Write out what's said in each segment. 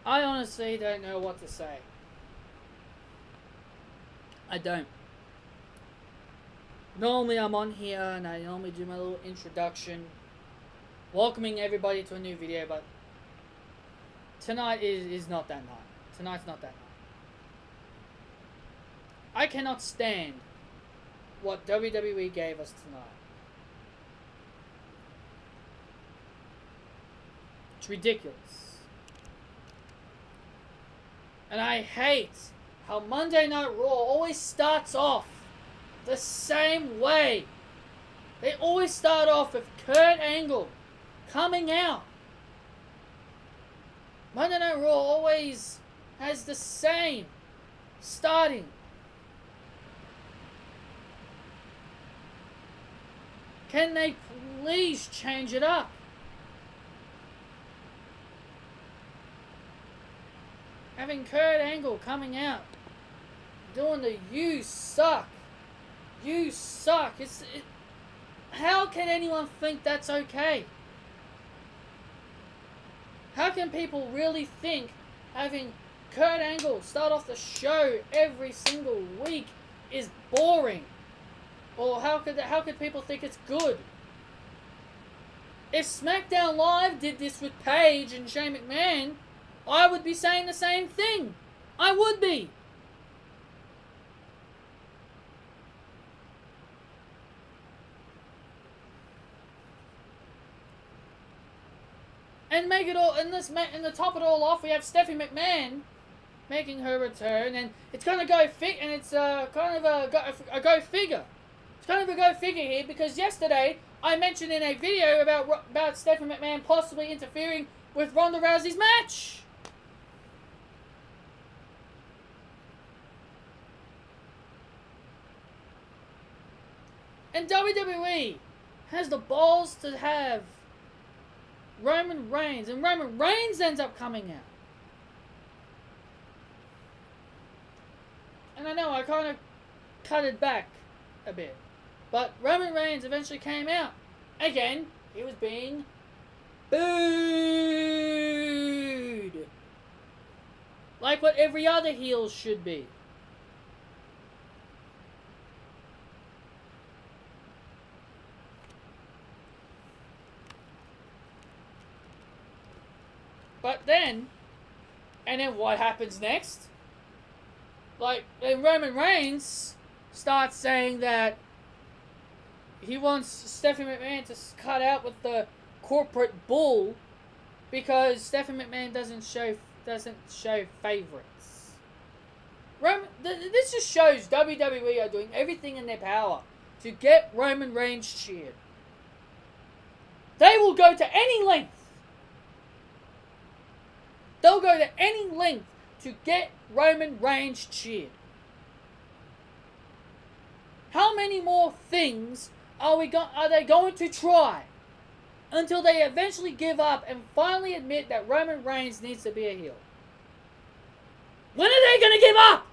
I honestly don't know what to say. I don't. Normally I'm on here and I normally do my little introduction, welcoming everybody to a new video, but tonight is not that night. Tonight's not that night. I cannot stand what WWE gave us tonight. It's ridiculous. And I hate how Monday Night Raw always starts off the same way. They always start off with Kurt Angle coming out. Monday Night Raw always has the same starting. Can they please change it up? Having Kurt Angle coming out, doing the "you suck, you suck." How can anyone think that's okay? How can people really think having Kurt Angle start off the show every single week is boring? Or how could people think it's good? If SmackDown Live did this with Paige and Shane McMahon, I would be saying the same thing. I would be. And make it all, and to top it all off, we have Stephanie McMahon making her return, and it's going to go and it's kind of a go figure. It's kind of a go figure here, because yesterday I mentioned in a video about Stephanie McMahon possibly interfering with Ronda Rousey's match. And WWE has the balls to have Roman Reigns, and Roman Reigns ends up coming out. And I know I kind of cut it back a bit, but Roman Reigns eventually came out. Again, he was being booed, like what every other heel should be. But then what happens next? Like, then Roman Reigns starts saying that he wants Stephanie McMahon to cut out with the corporate bull because Stephanie McMahon doesn't show favorites. This just shows WWE are doing everything in their power to get Roman Reigns cheered. They will go to any length. They'll go to any length to get Roman Reigns cheered. How many more things are they going to try until they eventually give up and finally admit that Roman Reigns needs to be a heel? When are they going to give up?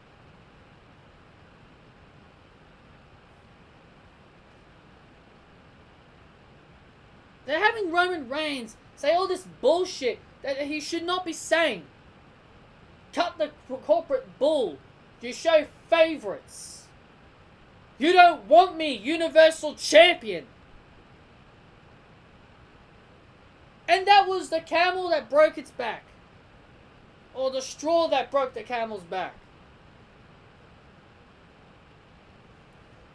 They're having Roman Reigns say all this bullshit that he should not be saying. Cut the corporate bull. You show favorites. You don't want me Universal Champion. And that was the camel that broke its back. Or the straw that broke the camel's back.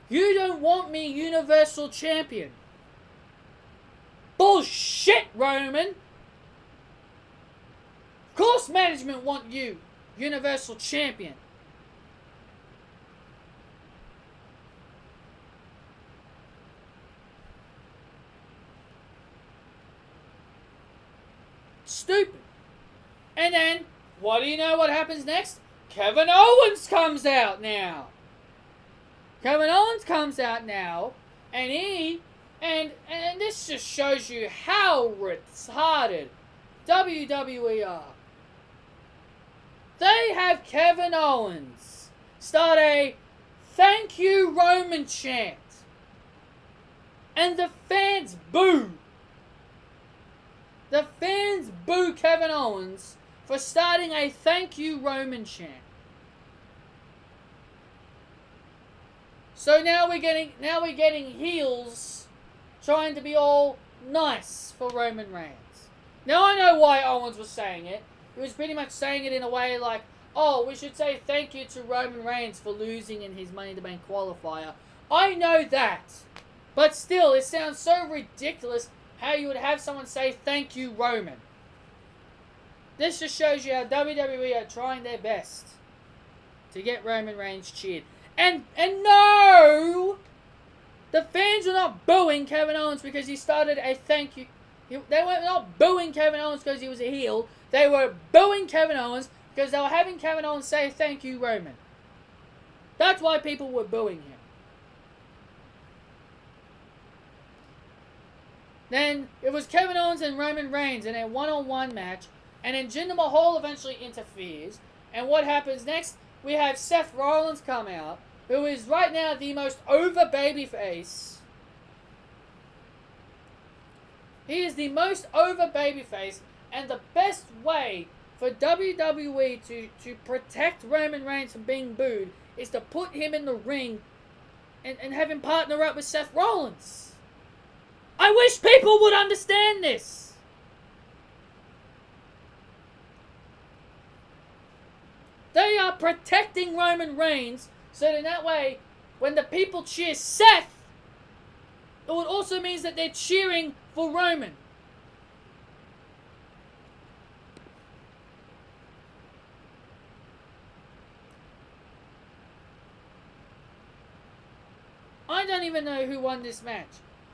You don't want me Universal Champion. Bullshit, Roman. Of course management want you Universal Champion. Stupid. And then, what do you know what happens next? Kevin Owens comes out now. Kevin Owens comes out now, and and this just shows you how retarded WWE are. They have Kevin Owens start a "Thank you, Roman" chant, and the fans boo. The fans boo Kevin Owens for starting a thank you Roman chant. So now we're getting heels trying to be all nice for Roman Reigns. Now I know why Owens was saying it. He was pretty much saying it in a way like, oh, we should say thank you to Roman Reigns for losing in his Money in the Bank qualifier. I know that. But still, it sounds so ridiculous how you would have someone say thank you Roman. This just shows you how WWE are trying their best to get Roman Reigns cheered. And no! The fans were not booing Kevin Owens because he started a thank you. They were not booing Kevin Owens because he was a heel. They were booing Kevin Owens because they were having Kevin Owens say thank you Roman. That's why people were booing him. Then it was Kevin Owens and Roman Reigns in a one-on-one match. And then Jinder Mahal eventually interferes. And what happens next? We have Seth Rollins come out, who is right now the most over babyface. He is the most over babyface. And the best way for WWE to protect Roman Reigns from being booed is to put him in the ring and have him partner up with Seth Rollins. I wish people would understand this. They are protecting Roman Reigns so that in that way, when the people cheer Seth, it would also mean that they're cheering for Roman. I don't even know who won this match.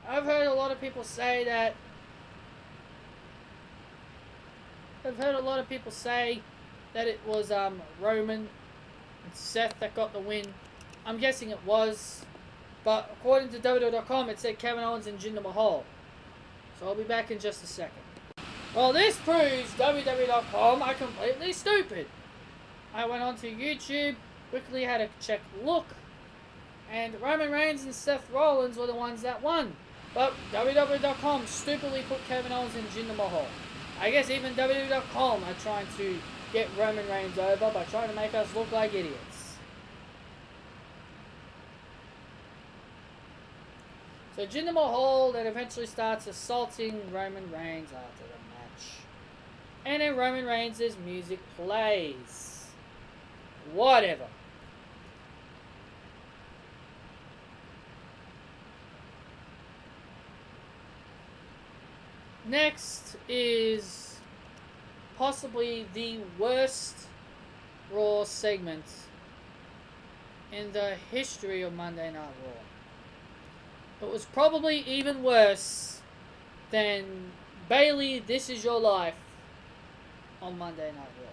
I've heard a lot of people say that. It was Roman and Seth that got the win. I'm guessing it was. But according to WWE.com, it said Kevin Owens and Jinder Mahal. So I'll be back in just a second. Well, this proves WWE.com are completely stupid. I went onto YouTube, quickly had a check look, and Roman Reigns and Seth Rollins were the ones that won. But WWE.com stupidly put Kevin Owens and Jinder Mahal. I guess even WWE.com are trying to get Roman Reigns over by trying to make us look like idiots. So Jinder Mahal then eventually starts assaulting Roman Reigns after the match. And then Roman Reigns' music plays. Whatever. Next is possibly the worst Raw segment in the history of Monday Night Raw. It was probably even worse than Bayley, This Is Your Life on Monday Night Raw.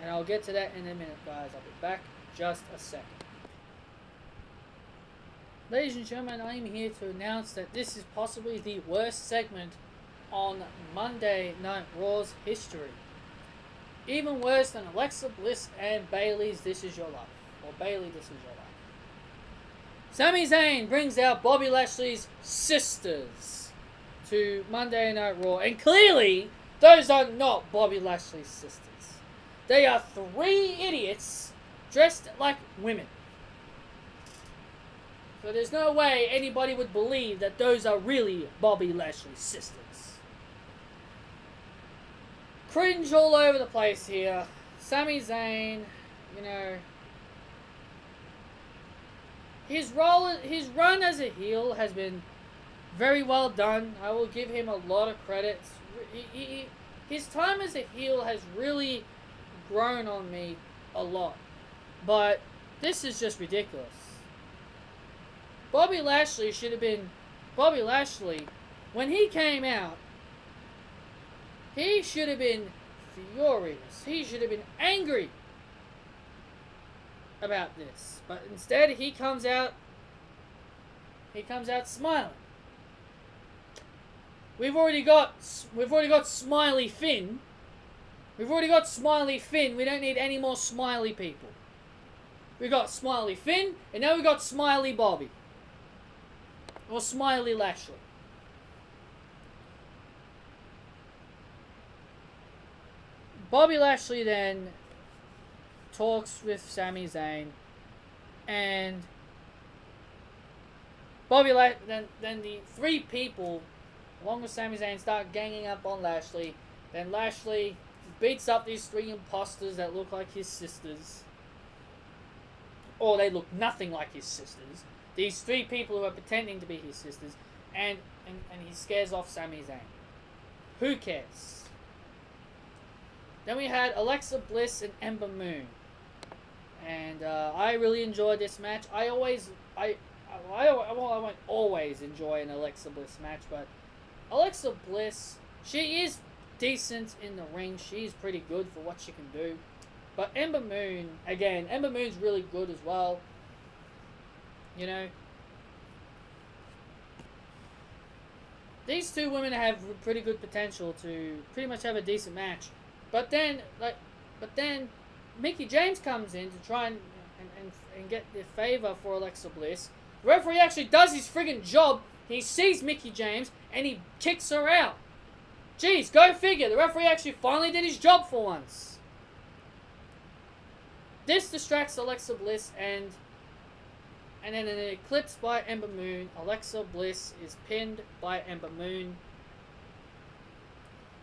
And I'll get to that in a minute, guys. I'll be back just a second. Ladies and gentlemen, I am here to announce that this is possibly the worst segment on Monday Night Raw's history. Even worse than Alexa Bliss and Bayley's This Is Your Life. Or Bayley, This Is Your Life. Sami Zayn brings out Bobby Lashley's sisters to Monday Night Raw. And clearly, those are not Bobby Lashley's sisters. They are three idiots dressed like women. So there's no way anybody would believe that those are really Bobby Lashley's sisters. Cringe all over the place here. Sami Zayn, his run as a heel has been very well done. I will give him a lot of credit. His time as a heel has really grown on me a lot. But this is just ridiculous. Bobby Lashley, when he came out, he should have been furious. He should have been angry about this. But instead, he comes out smiling. We've already got Smiley Finn. We don't need any more smiley people. We got Smiley Finn, and now we got Smiley Bobby. Or Smiley Lashley. Bobby Lashley then talks with Sami Zayn, and then the three people, along with Sami Zayn, start ganging up on Lashley. Then Lashley beats up these three imposters that look like his sisters. Or they look nothing like his sisters. These three people who are pretending to be his sisters. And he scares off Sami Zayn. Who cares? Then we had Alexa Bliss and Ember Moon. And I really enjoyed this match. I won't always enjoy an Alexa Bliss match, but Alexa Bliss, she is decent in the ring. She's pretty good for what she can do. But Ember Moon, again, Ember Moon's really good as well. You know, these two women have pretty good potential to pretty much have a decent match. But then Mickie James comes in to try and get the favor for Alexa Bliss. The referee actually does his friggin' job. He sees Mickie James and he kicks her out. Jeez, go figure. The referee actually finally did his job for once. This distracts Alexa Bliss, and then in an eclipse by Ember Moon, Alexa Bliss is pinned by Ember Moon.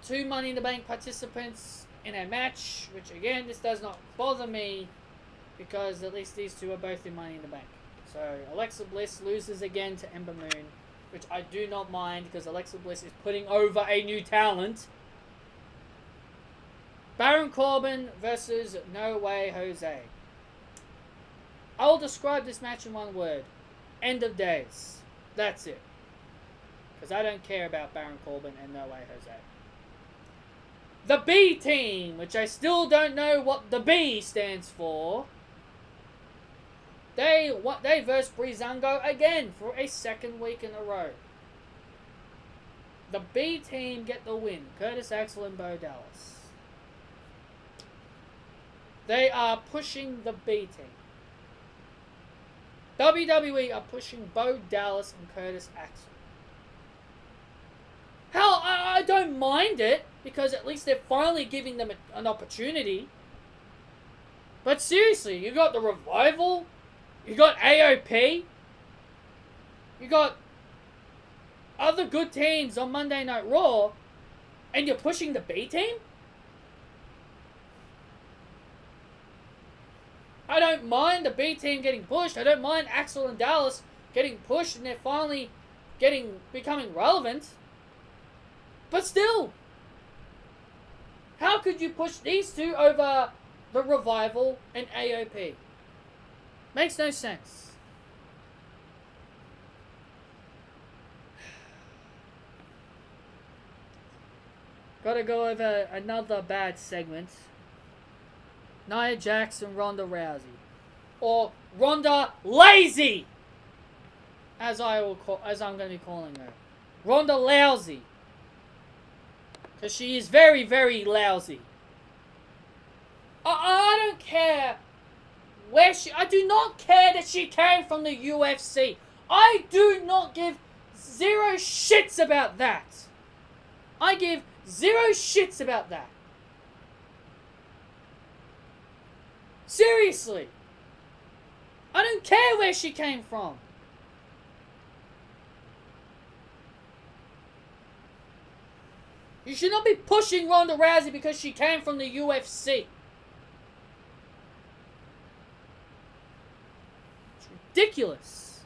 2 Money in the Bank participants in a match, which again, this does not bother me because at least these two are both in Money in the Bank. So Alexa Bliss loses again to Ember Moon, which I do not mind because Alexa Bliss is putting over a new talent. Baron Corbin versus No Way Jose. I will describe this match in one word. End of days. That's it. Because I don't care about Baron Corbin and No Way Jose. The B Team, which I still don't know what the B stands for. They versed Breezango again for a second week in a row. The B Team get the win. Curtis Axel and Bo Dallas. They are pushing the B Team. WWE are pushing Bo Dallas and Curtis Axel. Hell, I don't mind it, because at least they're finally giving them an opportunity. But seriously, you got the Revival, you got AOP, you got other good teams on Monday Night Raw, and you're pushing the B Team? I don't mind the B Team getting pushed. I don't mind Axel and Dallas getting pushed and they're finally becoming relevant. But still, how could you push these two over the Revival and AOP? Makes no sense. Gotta go over another bad segment. Nia Jax and Ronda Rousey. Or Ronda Lazy! As I'm going to be calling her. Ronda Lousy. Because she is very, very lousy. I don't care where I do not care that she came from the UFC. I do not give 0 shits about that. I give 0 shits about that. Seriously. I don't care where she came from. You should not be pushing Ronda Rousey because she came from the UFC. It's ridiculous.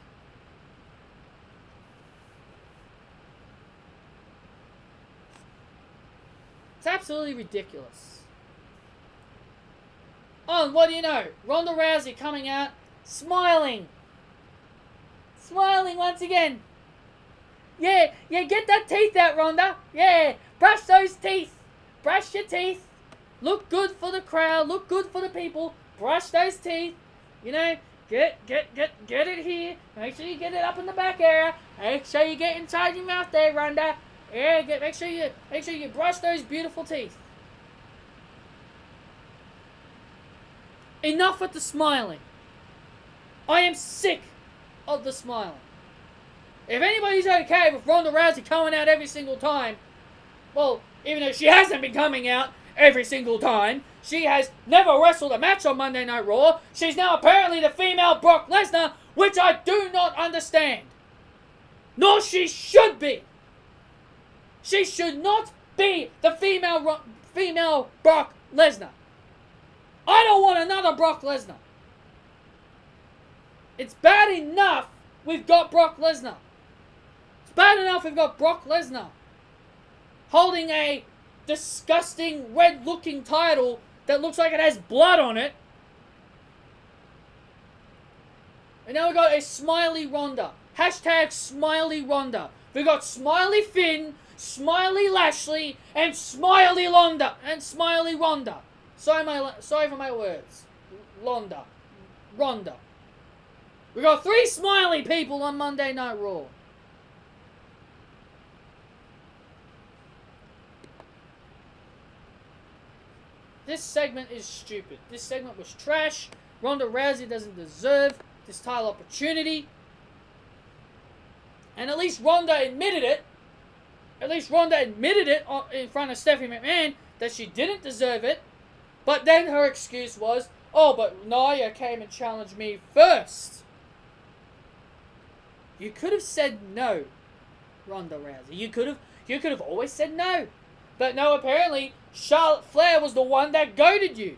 It's absolutely ridiculous. Oh, and what do you know? Ronda Rousey coming out, smiling. Smiling once again. Yeah, get that teeth out, Ronda. Yeah, brush those teeth. Brush your teeth. Look good for the crowd. Look good for the people. Brush those teeth. You know, get it here. Make sure you get it up in the back area. Make sure you get inside your mouth there, Ronda. Yeah, make sure you brush those beautiful teeth. Enough with the smiling. I am sick of the smiling. If anybody's okay with Ronda Rousey coming out every single time, well, even though she hasn't been coming out, every single time. She has never wrestled a match on Monday Night Raw. She's now apparently the female Brock Lesnar, which I do not understand. Nor she should be. She should not be the female Brock Lesnar. I don't want another Brock Lesnar. It's bad enough we've got Brock Lesnar. It's bad enough we've got Brock Lesnar holding a disgusting red-looking title that looks like it has blood on it. And now we've got a Smiley Ronda. Hashtag Smiley Ronda. We've got Smiley Finn, Smiley Lashley, and Smiley Ronda. Sorry for my words. Ronda. We got 3 smiley people on Monday Night Raw. This segment is stupid. This segment was trash. Ronda Rousey doesn't deserve this title opportunity. And at least Ronda admitted it. In front of Stephanie McMahon that she didn't deserve it. But then her excuse was, oh, but Nia came and challenged me first. You could have said no, Ronda Rousey. You could have always said no. But no, apparently, Charlotte Flair was the one that goaded you.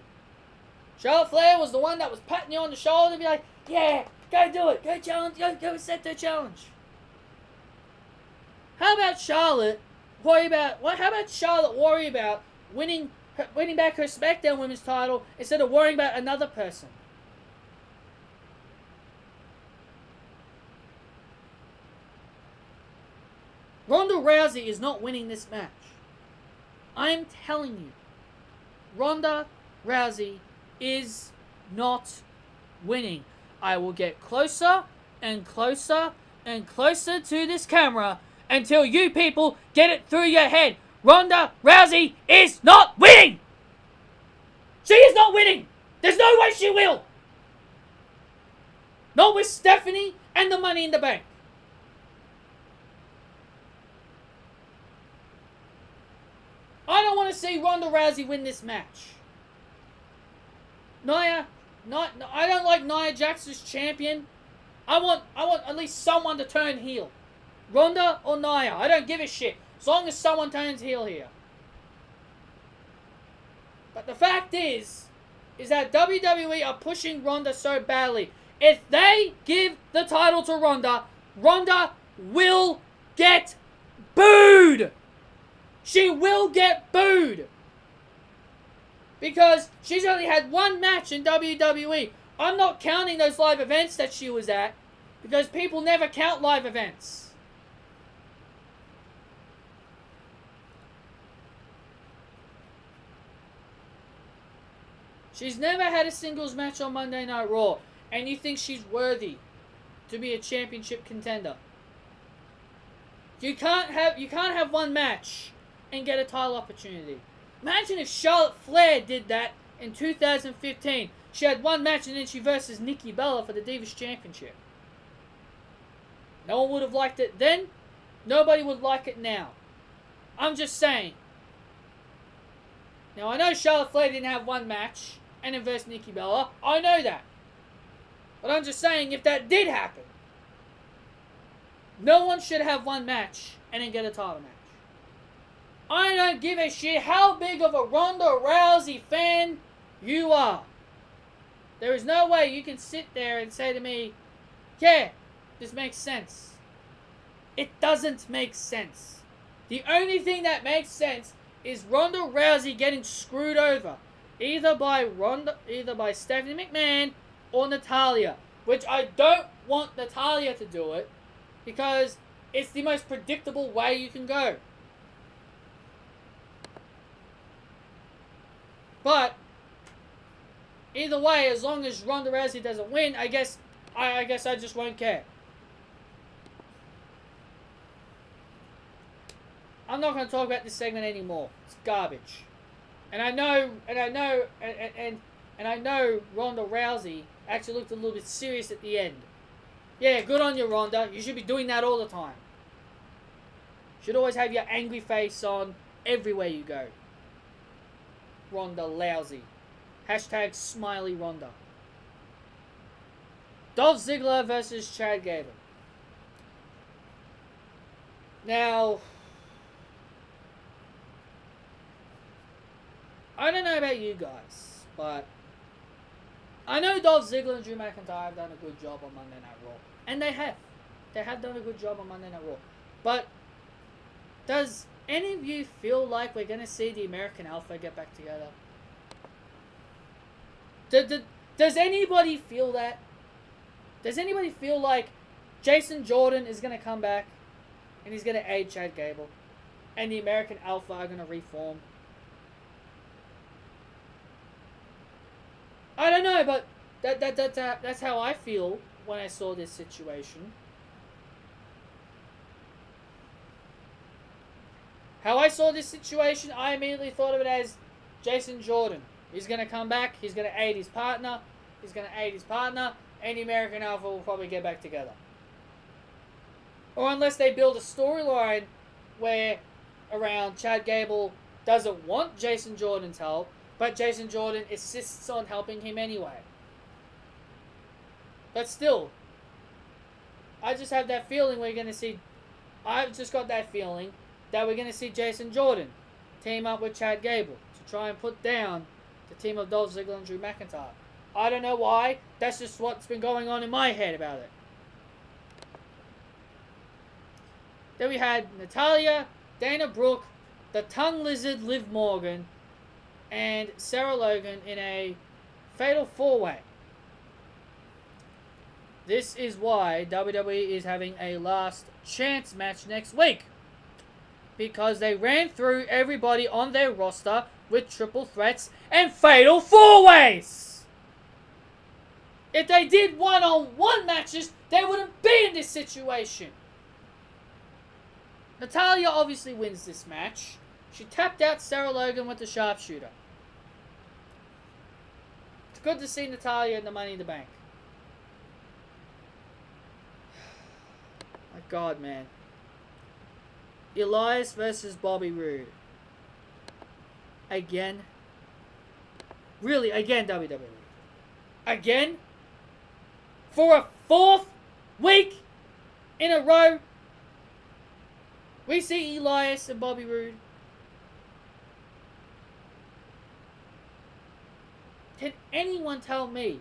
Charlotte Flair was the one that was patting you on the shoulder and be like, yeah, go do it. Go challenge. Go accept the challenge. How about Charlotte worry about winning back her SmackDown Women's title instead of worrying about another person? Ronda Rousey is not winning this match. I'm telling you, Ronda Rousey is not winning. I will get closer and closer and closer to this camera until you people get it through your head. Ronda Rousey is not winning! She is not winning! There's no way she will! Not with Stephanie and the Money in the Bank. I don't want to see Ronda Rousey win this match. I don't like Nia Jax as champion. I want at least someone to turn heel. Ronda or Nia, I don't give a shit. As long as someone turns heel here. But the fact is that WWE are pushing Ronda so badly. If they give the title to Ronda, Ronda will get booed. She will get booed. Because she's only had 1 match in WWE. I'm not counting those live events that she was at. Because people never count live events. She's never had a singles match on Monday Night Raw. And you think she's worthy to be a championship contender. You can't have 1 match and get a title opportunity. Imagine if Charlotte Flair did that in 2015. She had 1 match and then she versus Nikki Bella for the Divas Championship. No one would have liked it then. Nobody would like it now. I'm just saying. Now I know Charlotte Flair didn't have 1 match and then versus Nikki Bella. I know that. But I'm just saying, if that did happen, no one should have 1 match and then get a title match. I don't give a shit how big of a Ronda Rousey fan you are. There is no way you can sit there and say to me, yeah, this makes sense. It doesn't make sense. The only thing that makes sense is Ronda Rousey getting screwed over. Either by Stephanie McMahon or Natalya. Which I don't want Natalya to do it. Because it's the most predictable way you can go. But either way, as long as Ronda Rousey doesn't win, I guess I just won't care. I'm not going to talk about this segment anymore. It's garbage. And I know Ronda Rousey actually looked a little bit serious at the end. Yeah, good on you, Ronda. You should be doing that all the time. You should always have your angry face on everywhere you go. Ronda lousy. Hashtag smiley Ronda. Dolph Ziggler versus Chad Gable. Now, I don't know about you guys, but I know Dolph Ziggler and Drew McIntyre have done a good job on Monday Night Raw. And they have. They have done a good job on Monday Night Raw. But does any of you feel like we're going to see the American Alpha get back together? Does anybody feel that? Does anybody feel like Jason Jordan is going to come back and he's going to aid Chad Gable and the American Alpha are going to reform? I don't know, but that's how I feel when I saw this situation. How I saw this situation, I immediately thought of it as Jason Jordan. He's going to come back. He's going to aid his partner. And the American Alpha will probably get back together. Or unless they build a storyline where around Chad Gable doesn't want Jason Jordan's help, but Jason Jordan insists on helping him anyway. But still, I just have that feeling we're going to see... I've just got that feeling that we're going to see Jason Jordan team up with Chad Gable to try and put down the team of Dolph Ziggler and Drew McIntyre. I don't know why. That's just what's been going on in my head about it. Then we had Natalya, Dana Brooke, the Tongue Lizard Liv Morgan, and Sarah Logan in a fatal 4-way. This is why WWE is having a last chance match next week. Because they ran through everybody on their roster with triple threats and fatal 4-ways. If they did one-on-one matches, they wouldn't be in this situation. Natalya obviously wins this match. She tapped out Sarah Logan with the sharpshooter. It's good to see Natalya in the Money in the Bank. My God, man. Elias versus Bobby Roode. Again? Really, again, WWE. Again? For a 4th week in a row, we see Elias and Bobby Roode. Can anyone tell me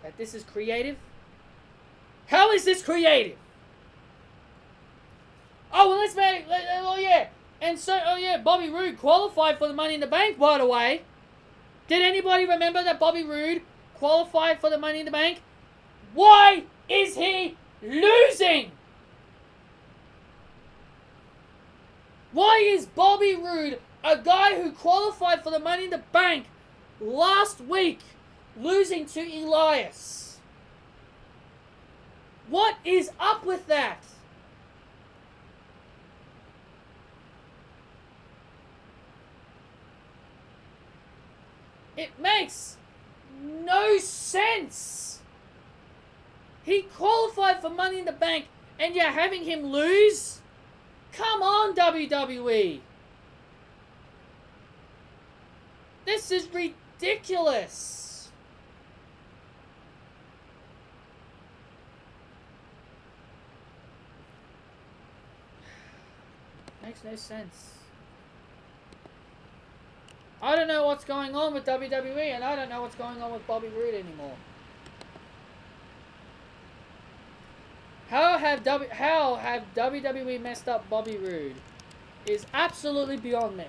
that this is creative? How is this creative? Oh, well, let's make... Oh, yeah. And so, oh, yeah, Bobby Roode qualified for the Money in the Bank, by the way. Did anybody remember that Bobby Roode qualified for the Money in the Bank? Why is he losing? Why is Bobby Roode, a guy who qualified for the Money in the Bank last week, losing to Elias? What is up with that? It makes no sense. He qualified for Money in the Bank and you're having him lose? Come on, WWE. This is ridiculous. Makes no sense. I don't know what's going on with WWE, and I don't know what's going on with Bobby Roode anymore. How have WWE messed up Bobby Roode is absolutely beyond me.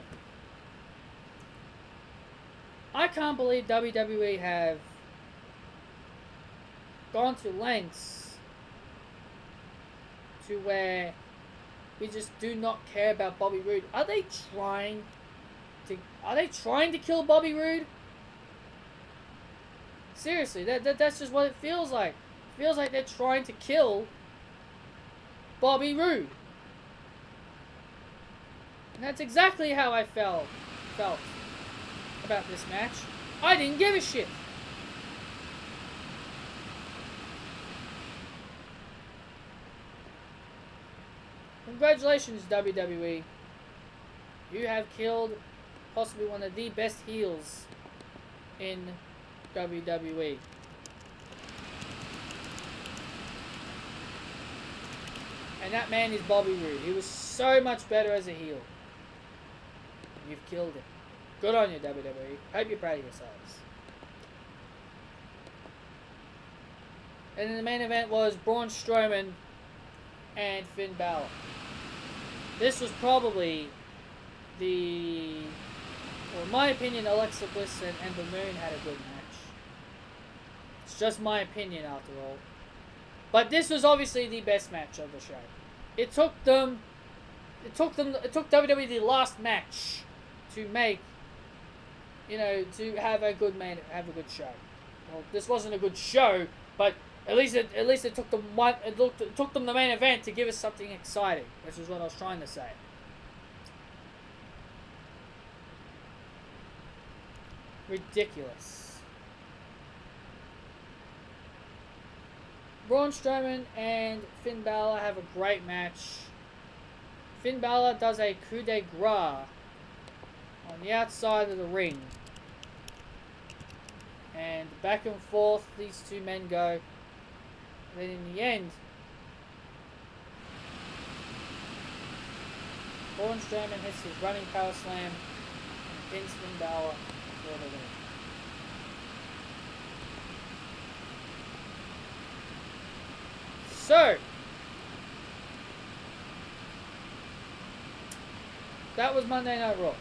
I can't believe WWE have gone to lengths to where we just do not care about Bobby Roode. Are they trying to kill Bobby Roode? Seriously, that's just what it feels like. It feels like they're trying to kill Bobby Roode. And that's exactly how I felt about this match. I didn't give a shit. Congratulations, WWE. You have killed possibly one of the best heels in WWE. And that man is Bobby Roode. He was so much better as a heel. You've killed him. Good on you, WWE. Hope you're proud of yourselves. And then the main event was Braun Strowman and Finn Balor. This was probably well, in my opinion, Alexa Bliss and Ember had a good match. It's just my opinion after all. But this was obviously the best match of the show. It took WWE the last match to make, to have a good show. Well, this wasn't a good show, but at least it took them it took them the main event to give us something exciting, which is what I was trying to say. Ridiculous. Braun Strowman and Finn Balor have a great match. Finn Balor does a coup de grace on the outside of the ring. And back and forth these two men go. And then in the end, Braun Strowman hits his running power slam and pins Finn Balor for the win. So, that was Monday Night Raw.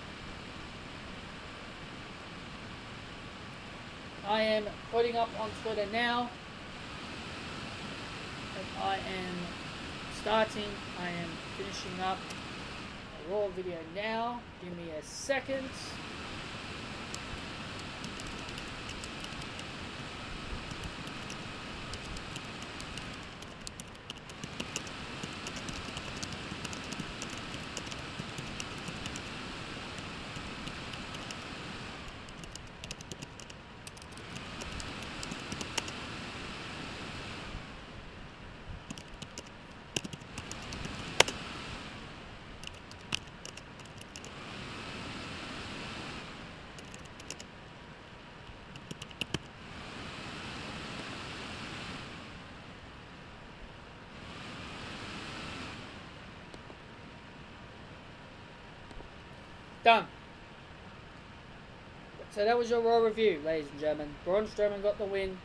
I am putting up on Twitter now. And I am finishing up a Raw video now. Give me a second. Done. So that was your Raw review, ladies and gentlemen. Braun Strowman got the win.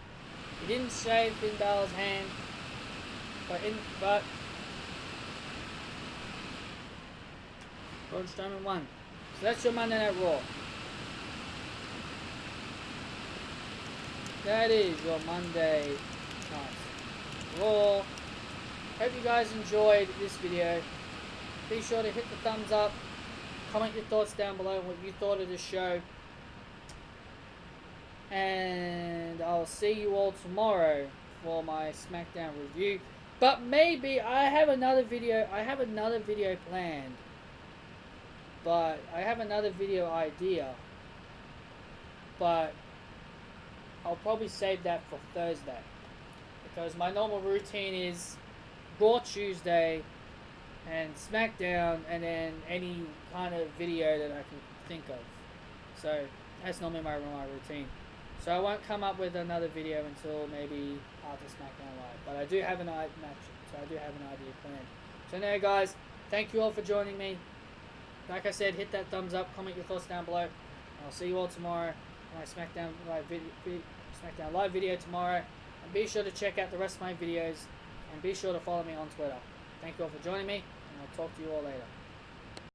He didn't shave Finn Balor's hand, but Braun Strowman won. So that's your Monday Night Raw. That is your Monday Night Raw. Hope you guys enjoyed this video. Be sure to hit the thumbs up. Comment your thoughts down below, what you thought of the show. And I'll see you all tomorrow for my SmackDown review. But maybe I have another video planned. But I have another video idea. But I'll probably save that for Thursday. Because my normal routine is Raw Tuesday and SmackDown, and then any kind of video that I can think of. So that's normally my routine. So I won't come up with another video until maybe after SmackDown Live. But I do have an idea planned. So anyway, guys, thank you all for joining me. Like I said, hit that thumbs up, comment your thoughts down below. I'll see you all tomorrow on my SmackDown Live video tomorrow. And be sure to check out the rest of my videos, and be sure to follow me on Twitter. Thank you all for joining me, and I'll talk to you all later.